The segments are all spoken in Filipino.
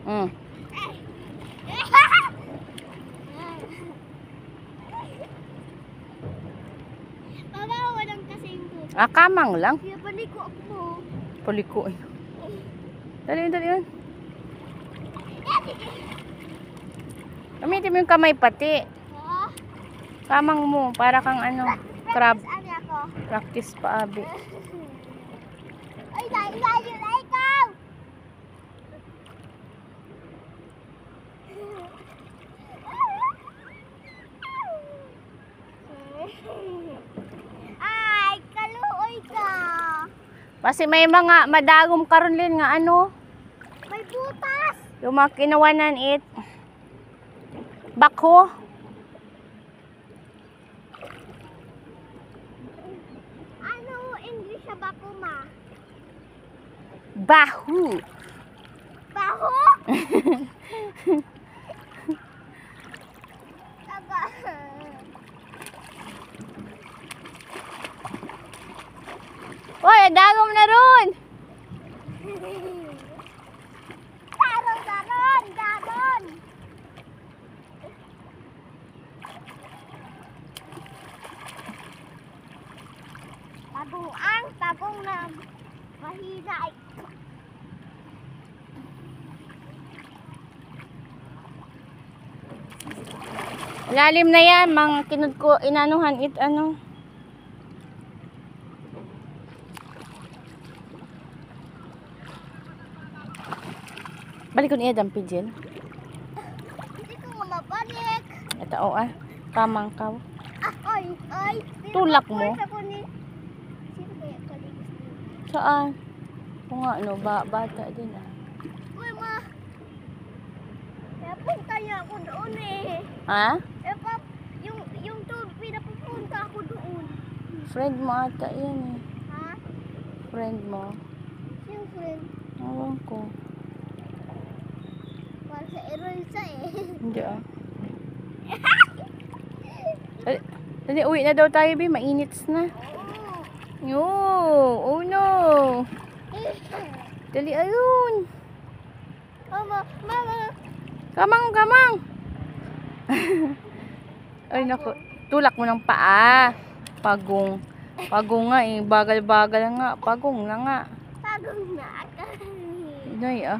Mm. Baba, walang kasing ko. Kamang lang. Kaya paliko ako. Paliko. Dali yun. Gamitin mo yung kamay pati. Ha? Kamang mo. Para kang ano, crab. Saan ako? Practice pa, abi. Ay, layo na ikaw! Ay, kaluoy ka! Kasi may mga madagom karon lin nga ano. May butas! Yung mga kinawanan it. Bakho. Ano English sa bako, ma? Bahu. Baho? Taga. Oy, dagom na ron. Daron! Tagong na mahina ay. Lalim na yan, mga kinud ko inanuhan it ano. Balik ko niya dang pigeon. Hindi ko nga mabalik. Ito kamang kaw. Ay. Tulak mo? Sino kaya kaligis dito? Saan? Kung nga ano, bata din Uy, ma. Kaya punta niya ako doon eh. Ha? Yung pinapupunta ako doon. Friend mo ata yan eh. Ha? Friend mo. Sino friend? Ewan ko. Para sa Eroisa eh. Hindi Dali, uwi na daw tayo, Bi. Mainit na. Yo, oh no. Dali, ayun. Mama. Kamang. Ay, naku. Tulak mo ng paa. Pagong nga eh. Bagal-bagal nga. Pagong na nga. Pagong na ako. Inay Ha?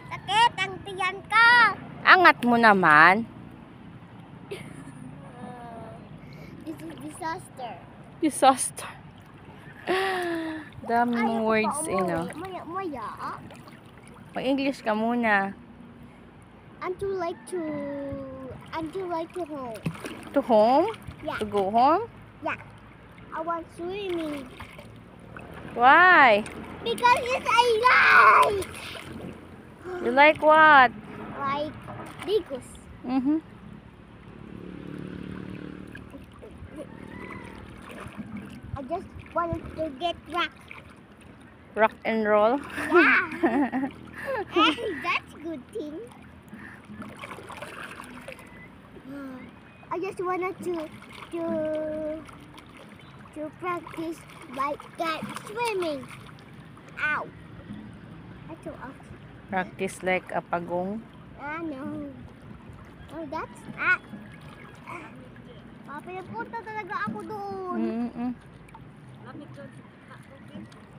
Sakit ang tiyan ko. Angat mo naman. This is disaster. Disaster. Dami mong words eh, no? Maya. Mag-English ka muna. And you like to home. To home? Yeah. To go home? Yeah. I want swimming. Why? Because it's I like. You like what? Like Legos. I just wanted to get rock. Rock and roll? Yeah. Hey, that's good thing. I just wanted to practice like that swimming. Ow. That's so awesome. Practice like a pagong. No. Oh, that's pinapunta talaga ako doon.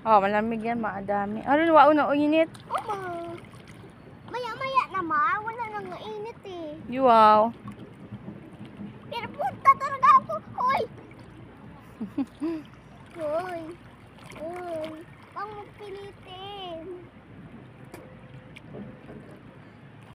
Oh, malamig yan, maadami. Ano, wao na init? Oma. Maya-maya naman, wala nang init eh. Wow. Pinapunta talaga ako. Hoy! Hoy! Pang magpilit